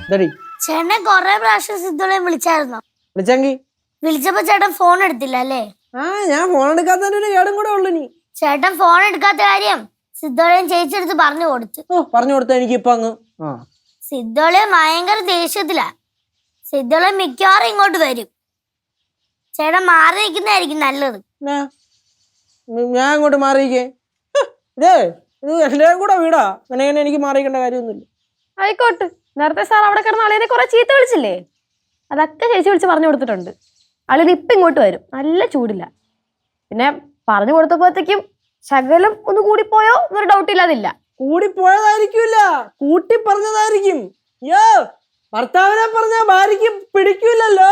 ചേട്ടനെ കൊറേ പ്രാവശ്യം സിദ്ധോളെ വിളിച്ചായിരുന്നോ? വിളിച്ചപ്പോ ചേട്ടൻ ഫോൺ എടുത്തില്ല അല്ലേ? ഞാൻ ഫോൺ എടുക്കാത്തതിന്റെ കേടും കൂടെ ഉള്ളു. നീ ചേട്ടൻ ഫോൺ എടുക്കാത്ത കാര്യം സിദ്ധോളയും ചേച്ചിയെടുത്ത് പറഞ്ഞു കൊടുത്തു. പറഞ്ഞു കൊടുത്ത എനിക്ക് ഇപ്പൊ അങ്ങ് സിദ്ധോളെ ഭയങ്കര ദേഷ്യത്തിലാ. സിദ്ധോളെ മിക്കവാറും ഇങ്ങോട്ട് വരും. ചേട്ടൻ മാറി നിൽക്കുന്നതായിരിക്കും നല്ലത്. ഞാൻ ഇങ്ങോട്ട് മാറിയിക്കേ? ഇത് എല്ലാം കൂടെ വീടാ. അങ്ങനെ എനിക്ക് മാറിയിക്കേണ്ട കാര്യമൊന്നുമില്ല. ആയിക്കോട്ടെ. നേരത്തെ സാർ അവിടെ കിടന്ന അളിയനെ കുറെ ചീത്ത വിളിച്ചില്ലേ? അതൊക്കെ ചേച്ചി വിളിച്ച് പറഞ്ഞു കൊടുത്തിട്ടുണ്ട്. അളിയൻ ഇപ്പം ഇങ്ങോട്ട് വരും. നല്ല ചൂടില്ല. പിന്നെ പറഞ്ഞു കൊടുത്തപ്പോഴത്തേക്കും ശകലം ഒന്ന് കൂടിപ്പോയോ എന്നൊരു ഡൗട്ട് ഇല്ലാതില്ല. കൂടിപ്പോയതായിരിക്കില്ല, കൂട്ടി പറഞ്ഞതായിരിക്കും. ഭർത്താവിനെ പറഞ്ഞ ഭാര്യക്ക് പിടിക്കൂലല്ലോ.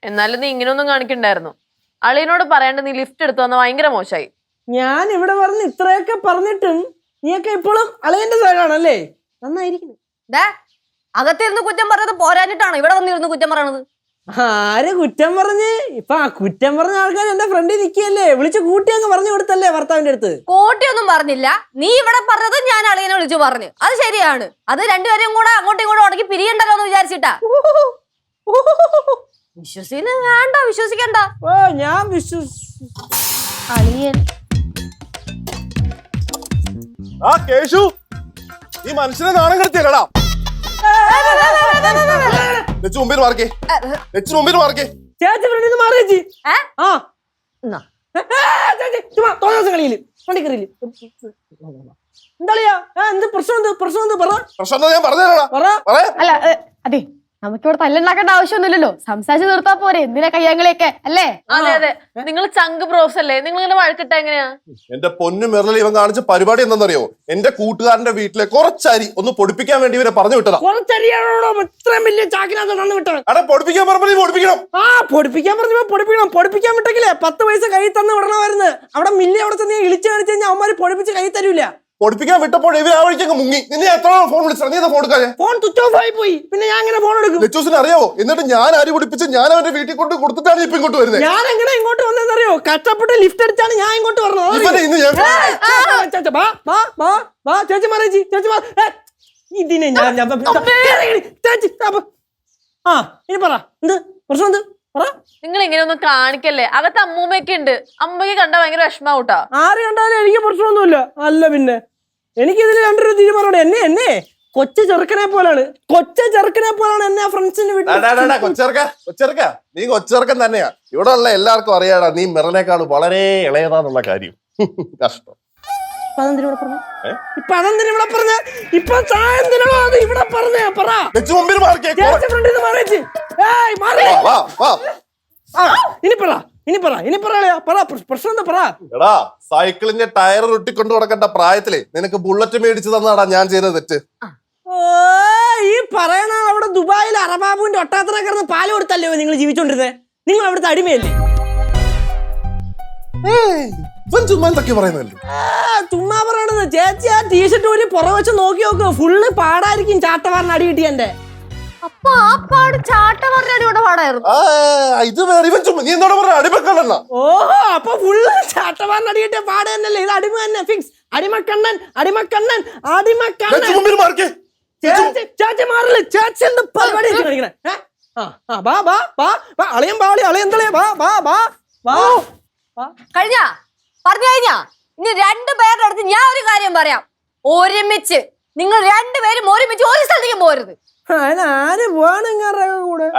എന്നാലും നീ ഇങ്ങനെയൊന്നും കാണിക്കണ്ടായിരുന്നു. അളിയനോട് പറയാണ്ട് നീ ലിഫ്റ്റ് എടുത്തു വന്ന ഭയങ്കര മോശമായി. ഞാൻ ഇവിടെ പറഞ്ഞ് ഇത്രയൊക്കെ പറഞ്ഞിട്ടും നീയൊക്കെ ഇപ്പോഴും അളിയന്റെ സൈഡാണല്ലേ? നന്നായിരിക്കുന്നു. അകത്തിരുന്ന് കുറ്റം പറഞ്ഞത് പോരാഞ്ഞിട്ടാണോ ഇവിടെ വന്നിരുന്ന് കുറ്റം പറയണത്? ആര് കുറ്റം പറഞ്ഞ്? ഇപ്പൊ ആ കുറ്റം പറഞ്ഞ ആൾക്കാർ എന്റെ ഫ്രണ്ടിൽ നിൽക്കുകയല്ലേ. വിളിച്ച് കൂട്ടി അങ്ങ് പറഞ്ഞു കൊടുത്തല്ലേ ഭർത്താവിന്റെ അടുത്ത്? കോട്ടിയൊന്നും പറഞ്ഞില്ല. നീ ഇവിടെ പറഞ്ഞത് ഞാൻ അളിയനെ വിളിച്ചു പറഞ്ഞു. അത് ശരിയാണ്. അത് രണ്ടുപേരും കൂടെ അങ്ങോട്ടും ഇങ്ങോട്ടും ഉടക്കി പിരിയണ്ടല്ലോ എന്ന് വിചാരിച്ചിട്ടാ. വേണ്ട, വിശ്വസിക്കണ്ട. ഞാൻ അളിയൻ കേശു, ഈ മനുഷ്യനെ നാണം കെടുത്തിയല്ലടാ. മുമ്പിൽ മാർക്കേ, മുമ്പിൽ മാർക്കേ. ചേച്ചി ഫ്രണ്ടിൽ മാറി ചേച്ചി. എന്താളിയാ? എന്ത് പ്രശ്നം? പ്രശ്നം ഞാൻ പറഞ്ഞുതരാടാ. അല്ല അതെ, നമുക്കിവിടെ തല്ലുണ്ടാക്കേണ്ട ആവശ്യമൊന്നുമില്ലല്ലോ. സംസാരിച്ച് നിർത്താ പോരെ. എന്തിനാ കയ്യാങ്കളിയൊക്കെ അല്ലേ? അതെ അതെ, നിങ്ങൾ ചങ്ക് ബ്രോസ് അല്ലേ? നിങ്ങൾ ഇങ്ങനെ വഴക്കിട്ട എങ്ങനെയാ? എന്റെ പൊന്നു മെറിൽ ഇവൻ കാണിച്ച പരിപാടി എന്താണെന്നറിയോ? എന്റെ കൂട്ടുകാരന്റെ വീട്ടിലെ കുറച്ചരി ഒന്ന് പൊടിപ്പിക്കാൻ വേണ്ടി ഇവരെ പറഞ്ഞു വിട്ടതാ. കുറച്ചരിയാണോ ഇത്രയും വലിയ ചാക്കിനകത്ത് വിട്ടത്? അടെ പൊടിപ്പിക്കാൻ പറഞ്ഞ പൊടിപ്പിക്കണം. പൊടിപ്പിക്കാൻ പറഞ്ഞപ്പോ പൊടിപ്പിക്കണം. പൊടിപ്പിക്കാൻ വിട്ടെങ്കിലേ 10 പൈസ കൈ തന്ന് വിടണമായിരുന്നു. അവിടെ മില്ലി അവിടെ ചെന്ന് ഇളിച്ചു കാണിച്ചു കഴിഞ്ഞാൽ അവന്മാര് പൊടിപ്പിച്ച് കൈ തരൂല. പൊടിപ്പിക്കാൻ വിട്ടപ്പോൾ ഇവർ ആ വഴിക്കൊക്കെ മുങ്ങി. നിന്നെ എത്ര ഫോൺ വിളിച്ചാ? നീ ഫോൺ എടുക്കാതെ? ഫോൺ സ്വിച്ച് ഓഫ് ആയി പോയി. പിന്നെ ഞാൻ എങ്ങനെ ഫോൺ എടുക്കും? ലച്ചൂസിനെ അറിയാവോ? എന്നിട്ട് ഞാൻ അരി പൊടിപ്പിച്ച് ഞാൻ അവന്റെ വീട്ടിൽ കൊണ്ട് കൊടുത്തിട്ടാണ് ഇപ്പൊ ഇങ്ങോട്ട് വരുന്നത്. ഞാൻ എങ്ങനെ ഇങ്ങോട്ട് വന്നറിയോ? കഷ്ടപ്പെട്ട് ലിഫ്റ്റ് അടിച്ചാണ് ഞാൻ ഇങ്ങോട്ട് പറഞ്ഞത്. ചേച്ചി മാറി ചേച്ചി ഇതിനെ ഞാൻ ചേച്ചി ഇനി പറ. എന്ത് പ്രശ്നം? എന്ത് പറ. നിങ്ങൾ ഇങ്ങനെയൊന്നും കാണിക്കല്ലേ. അകത്ത് അമ്മൂമ്മയൊക്കെ ഉണ്ട്. അമ്മയ്ക്ക് കണ്ട ഭയങ്കര വിഷമാവൂട്ടാ. ആര് കണ്ടാലും എനിക്ക് പ്രശ്നമൊന്നുമില്ല. അല്ല പിന്നെ എനിക്കിതിൽ 2 രൂപ തീരുമാനമുണ്ട്. എന്നെ കൊച്ചു ചെറുക്കനെ പോലാണ് എന്നെ ഫ്രണ്ട്സിന്റെ വീട്ടിൽ. കൊച്ചെറുക്ക, നീ കൊച്ചെറുക്കൻ തന്നെയാ. ഇവിടെ ഉള്ള എല്ലാവർക്കും അറിയാടാ നീ മെറിനേക്കാൾ വളരെ ഇളയതാന്നുള്ള കാര്യം. കഷ്ടം. എടാ, സൈക്കിളിന്റെ ടയർ ഒട്ടിക്കൊണ്ട് കൊടുക്കേണ്ട പ്രായത്തില് നിനക്ക് ബുള്ളറ്റ് മേടിച്ചു തന്നാടാ ഞാൻ ചെയ്ത തെറ്റ്. ഈ പറയണ അവിടെ ദുബായിൽ അറബാബുവിന്റെ ഒട്ടാത്തറ കിടന്ന് പാല് കൊടുത്തല്ലോ നിങ്ങൾ ജീവിച്ചോണ്ടിരുന്നേ. നിങ്ങൾ അവിടുത്തെ അടിമയല്ലേ? ചുമ്മാ പറയണത്. ചേച്ചി ആ ടീഷർട്ട് ഒരു പുറവച്ച് നോക്കി നോക്ക്. ഫുള്ള് പാടായിരിക്കും. ചാട്ടവാറിന് അടി കിട്ടി എന്റെ. അപ്പൊ ആ പാട് ചാട്ടവാറിന്റെ പാടായിരുന്നു. ഓഹോ, അപ്പൊ ഫുള്ള് ചാട്ടവാറിന് അടി കിട്ടിയ പാട് തന്നെയല്ലേ? ഇത് അടിമ തന്നെ. ഫിക്സ്. അടിമക്കണ്ണൻ. ചേച്ചി മാറില്ല. ചേച്ചി എന്ത് പരിപാടി കളിക്കണേ? കഴിഞ്ഞ ഇനി 2 പേരുടെ അടുത്ത് ഞാൻ ഒരു കാര്യം പറയാം. ഒരുമിച്ച് നിങ്ങൾ 2 പേരും ഒരുമിച്ച് ഒരു സ്ഥലത്തേക്ക് പോരുത്.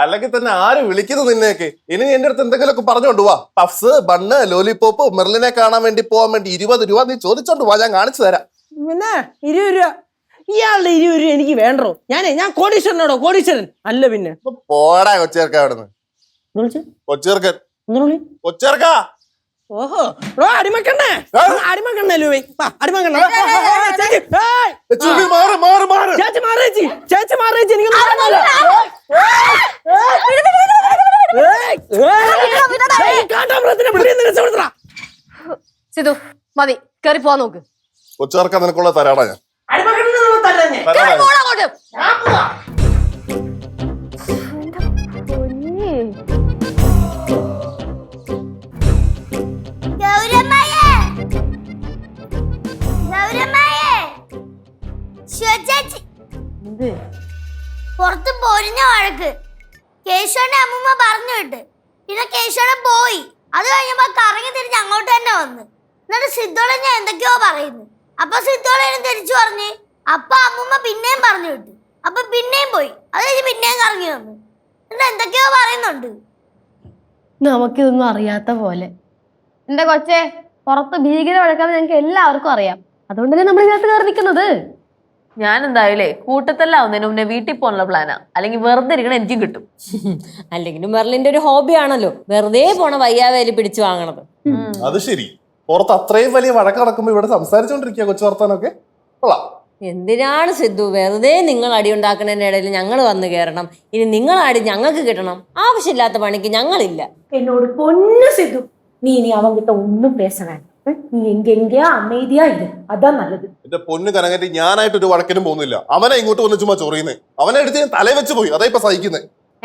അല്ലെങ്കിൽ തന്നെ ആര് വിളിക്കുന്നു നിന്നെയൊക്കെ? ഇനി എന്റെ അടുത്ത് എന്തെങ്കിലുമൊക്കെ പറഞ്ഞോണ്ട് പോവാ. പഫ്സ്, ബണ്ണ്, ലോലിപോപ്പ്, മെർലിനെ കാണാൻ വേണ്ടി പോവാൻ വേണ്ടി 20 രൂപ നീ ചോദിച്ചോണ്ട് പോവാ. ഞാൻ കാണിച്ചു തരാം. പിന്നെ 20 രൂപ? ഇയാളുടെ 20 രൂപ എനിക്ക് വേണ്ടോ? ഞാൻ കോടീശ്വരനോടോ? കോടീശ്വരൻ അല്ല. പിന്നെ പോടാ കൊച്ചേർക്ക അവിടുന്ന്. കൊച്ചേർക്ക. ഓഹോ, അടിമക്കണ്ണേ. അടിമക്കണ്ണല്ലോ. ചേച്ചി മാറി. സിധു മതി, കേറി പോവാൻ നോക്ക്. കൊച്ചേർക്ക നിനക്കുള്ള തരാടാ ഞാൻ. പുറത്ത് പൊരിഞ്ഞ വഴക്ക്. കേശവന്റെ അമ്മൂമ്മ പറഞ്ഞു വിട്ട്. പിന്നെ കേശവൻ പോയി. അത് കഴിഞ്ഞപ്പോ കറങ്ങി തിരിഞ്ഞ് അങ്ങോട്ട് തന്നെ വന്ന്. എന്നിട്ട് സിദ്ധോളൻ ഞാൻ എന്തൊക്കെയോ പറയുന്നു. അപ്പൊ സിദ്ധോളനും തിരിച്ചു പറഞ്ഞ്. അപ്പൊ അമ്മൂമ്മ പിന്നെയും പറഞ്ഞു വിട്ടു. അപ്പൊ പിന്നെയും പോയി. അത് കഴിഞ്ഞ് പിന്നെയും കറങ്ങി വന്നു. എന്നിട്ട് എന്തൊക്കെയോ പറയുന്നുണ്ട്. നമുക്കിതൊന്നും അറിയാത്ത പോലെ. എന്റെ കൊച്ചെ, പുറത്ത് ഭീകര വഴക്കാന്ന് ഞങ്ങൾക്ക് എല്ലാവർക്കും അറിയാം. അതുകൊണ്ടല്ലേ നമ്മൾ ഇതിനകത്ത് കയറി നിൽക്കുന്നത്. ഞാൻ എന്തായാലേ കൂട്ടത്തല്ലാവുന്നതിന് മുന്നേ വീട്ടിൽ പോകാനുള്ള പ്ലാനാ. അല്ലെങ്കിൽ വെറുതെ ഇരിക്കണം എനിക്കും കിട്ടും. അല്ലെങ്കിലും മെർലിന്റെ ഒരു ഹോബി ആണല്ലോ വെറുതെ പോണ വയ്യാവേലി പിടിച്ചു വാങ്ങണത്. അത് ശരി. പുറത്ത് അത്രയും വലിയ വഴക്ക് നടക്കുമ്പോ ഇവിടെ സംസാരിച്ചോണ്ടിരിക്കുക കൊച്ചു വർത്താനൊക്കെ കൊള്ളാം. എന്തിനാണ് സിദ്ധു വെറുതെ നിങ്ങൾ അടി ഉണ്ടാക്കുന്നതിന്റെ ഇടയിൽ ഞങ്ങൾ വന്ന് കയറണം? ഇനി നിങ്ങൾ അടി ഞങ്ങൾക്ക് കിട്ടണം. ആവശ്യമില്ലാത്ത പണിക്ക് ഞങ്ങളില്ല. என்னோட பொண்ணு சித்து, நீ இனி அவங்கிட்ட ஒன்னும் பேச வேண்டாம். நீ எங்கெங்கயா அமைதியா இரு, அதான் நல்லது. എന്റെ പൊന്നു കനകറ്റി ഞാനായിട്ട് ഒരു വഴക്കിനും പോകുന്നില്ല. അവനെ ഇങ്ങോട്ട് വന്ന് ചുമ്മാ ചൊറിയുന്നേ. അവനെ എടുത്ത് ഞാൻ തലേ വെച്ച് പോയി. അതാ ഇപ്പൊ സഹിക്കുന്നേ.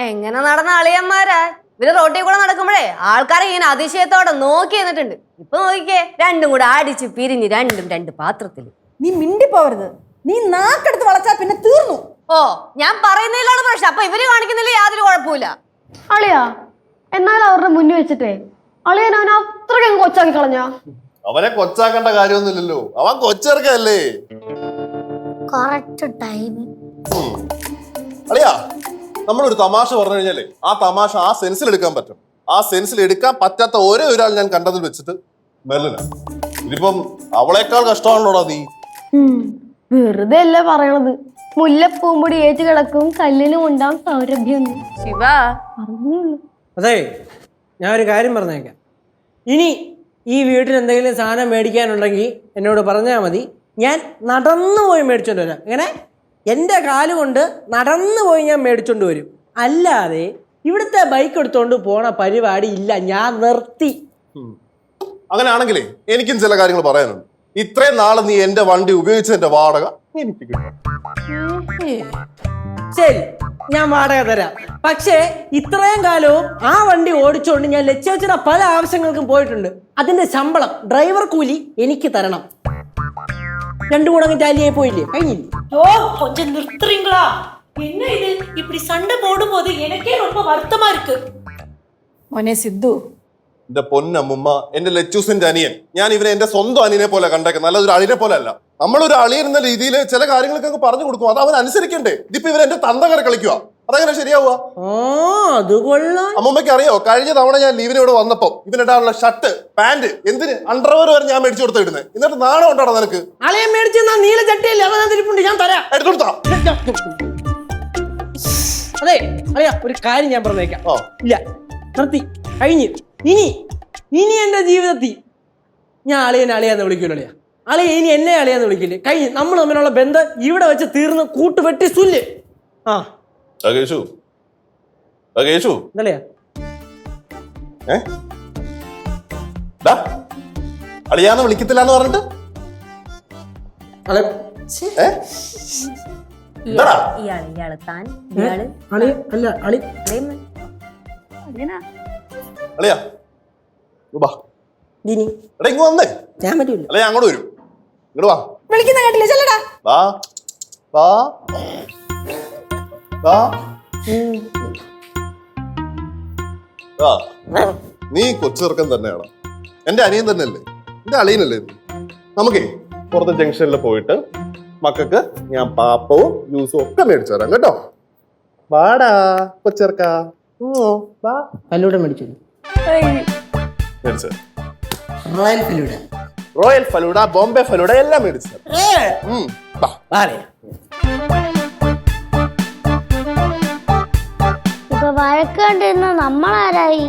എങ്ങനെ നടന്ന അളിയന്മാരാ ഇവര് റോട്ടിൽ കൂടെ നടക്കുമ്പോഴേ ആൾക്കാരെ ഇങ്ങനെ അതിശയത്തോടെ നോക്കി എന്നിട്ടുണ്ട്. ഇപ്പൊ നോക്കിക്കേ, രണ്ടും കൂടെ അടിച്ച് പിരിഞ്ഞ് രണ്ടും രണ്ട് പാത്രത്തില്. നീ മിണ്ടിപ്പോവരുത്. നീ നാക്കെടുത്ത് വളച്ചാ പിന്നെ തീർന്നു. ഓ, ഞാൻ പറയുന്നതിലാണ് പ്രശ്നം. അപ്പൊ ഇവര് കാണിക്കുന്നില്ല യാതൊരു കുഴപ്പമില്ല. അളിയാ, എന്നാലും അവരുടെ മുന്നിൽ വെച്ചിട്ടേ അളിയൻ അവനെ അത്രയ്ക്ക് കൊച്ചാക്കി കളഞ്ഞാ? അവനെ കൊച്ചാക്കേണ്ട കാര്യമൊന്നുമില്ലല്ലോ. അവൻ കൊച്ചിറക്കല്ലേ. Correct time. അളിയാ, നമ്മളൊരു തമാശ പറഞ്ഞു കഴിഞ്ഞാലേ ആ തമാശ ആ സെൻസിൽ എടുക്കാൻ പറ്റും. ആ സെൻസിൽ എടുക്കാൻ പറ്റാത്ത ഒരേ ഒരാൾ ഞാൻ കണ്ടതിൽ വെച്ചിട്ട് മെർലിന. ഇതിപ്പം അവളെക്കാൾ കഷ്ടമാണല്ലോടാ നീ. വെറുതെ അല്ലേ പറയണത്. മുല്ലപ്പൂമ്പൊടി ഏറ്റ് കിടക്കും കല്ലിനും ഉണ്ടാവും സൗരഭ്യം. ശിവ, പറഞ്ഞുള്ളൂ. അതെ, ഞാൻ ഒരു കാര്യം പറഞ്ഞേക്കാം. ഇനി ഈ വീട്ടിൽ എന്തെങ്കിലും സാധനം മേടിക്കാനുണ്ടെങ്കിൽ എന്നോട് പറഞ്ഞാൽ മതി. ഞാൻ നടന്നു പോയി മേടിച്ചോണ്ട് വരാം. എങ്ങനെ? എൻ്റെ കാലുകൊണ്ട് നടന്നു പോയി ഞാൻ മേടിച്ചോണ്ട് വരും. അല്ലാതെ ഇവിടുത്തെ ബൈക്ക് എടുത്തോണ്ട് പോണ പരിപാടി ഇല്ല. ഞാൻ നിർത്തി. അങ്ങനെയാണെങ്കിലേ എനിക്കും ചില കാര്യങ്ങൾ പറയാനുണ്ട്. ഇത്രയും നാളെ നീ എന്റെ വണ്ടി ഉപയോഗിച്ചതിന്റെ വാടക എനിക്ക് കിട്ടും. ശരി, ഞാൻ വാടക തരാം. പക്ഷേ ഇത്രയും കാലവും ആ വണ്ടി ഓടിച്ചോണ്ട് ഞാൻ ലക്ഷ്യവെച്ചിട്ട് പല ആവശ്യങ്ങൾക്കും പോയിട്ടുണ്ട്. അതിന്റെ ശമ്പളം, ഡ്രൈവർ കൂലി എനിക്ക് തരണം. രണ്ടു കൂടെ അങ്ങ് ടാലിയായി പോയില്ലേ? കഴിഞ്ഞില്ലേ? ஓ, கொஞ்சம் நிறுத்துறீங்களா? என்ன இது இப்படி சண்டை போடும்போது எனக்கே ரொம்ப வருத்தமா இருக்கு. മോനെ സിദ്ധു, എന്റെ പൊന്നമ്മുമ്മ, എന്റെ ലച്ചൂസിന്റെ അനിയൻ. ഞാൻ ഇവനെ എന്റെ സ്വന്തം അനിയനെ പോലെ കണ്ടേക്കുന്നത്, നല്ലൊരു അളിനെ പോലെ അല്ല. നമ്മളൊരു അളിയൻ എന്ന രീതിയിൽ ചില കാര്യങ്ങളൊക്കെ പറഞ്ഞു കൊടുക്കും. അത് അവൻ അനുസരിക്കണ്ടേ? ഇതിപ്പോ ഇവൻ എന്റെ തന്ത കയറി കളിക്കുക. അതെങ്ങനെ ശരിയാവുക? അത് കൊള്ളാം. അമ്മമ്മയ്ക്ക് അറിയോ, കഴിഞ്ഞ തവണ ഞാൻ ലീവിന് ഇവിടെ വന്നപ്പോ ഇവനിടാനുള്ള ഷർട്ട്, പാന്റ്, എന്തിന് അണ്ടർവെയർ വരെ ഞാൻ മേടിച്ചു കൊടുത്ത് ഇടുന്നത്. എന്നിട്ട് നാണം ഉണ്ടാണോ നിനക്ക്? അളയെ മേടിച്ചാ നീല ചട്ടിയല്ലേ? അതാ തിരിപ്പുണ്ട്, ഞാൻ തരാം. എടുത്തുകൊടുത്താ. അതെ അളിയാ, ഒരു കാര്യം ഞാൻ പറഞ്ഞേക്കാം. ഓ, ഇല്ല, നിർത്തി, കഴിഞ്ഞു. ഇനി എന്റെ ജീവിതത്തിൽ ഞാൻ അളിയാന്ന് വിളിക്കൂല്ലോ. അളിയ ഇനി എന്നെ അളിയാന്ന് വിളിക്കില്ലേ? കഴിഞ്ഞു. നമ്മൾ തമ്മിലുള്ള ബന്ധം ഇവിടെ വെച്ച് തീർന്ന് കൂട്ടുവെട്ടി സുല്ല്. ആ കേശു, കേശു, എന്തളിയാ? അളിയാന്ന് വിളിക്കത്തില്ല എന്ന് പറഞ്ഞിട്ട് ഇയാള് താൻ ഇയാള് അളി അല്ല അളി അളിയാ വാ. ദിനി എടാ ഇങ്ങ് വന്നേ. ഞാൻ പറ്റൂല. അല്ല ഞാൻ അങ്ങോട്ട് വരും. ഇങ്ങോട്ട് വാ. വിളിക്കുന്ന കേട്ടില്ല, ചെല്ലടാ. വാ വാ വാ. നീ കൊച്ചിറക്കം തന്നെയാണ്. എന്റെ അനിയൻ തന്നെയല്ലേ, എന്റെ അളിയനല്ലേ. നമുക്കേ പുറത്തെ ജംഗ്ഷനിൽ പോയിട്ട് മക്കൾക്ക് ഞാൻ പാപ്പവും ജ്യൂസും ഒക്കെ മേടിച്ചു തരാം കേട്ടോ. വാടാ കൊച്ചിറക്ക. ഫലൂഡ മേടിച്ചു. മേടിച്ചു റോയൽ ഫലൂഡ, റോയൽ ഫലൂഡ, ബോംബെ ഫലൂഡ എല്ലാം മേടിച്ചു തരാം. ഇപ്പൊ വഴക്ക് കണ്ടിരുന്ന നമ്മളാരായി?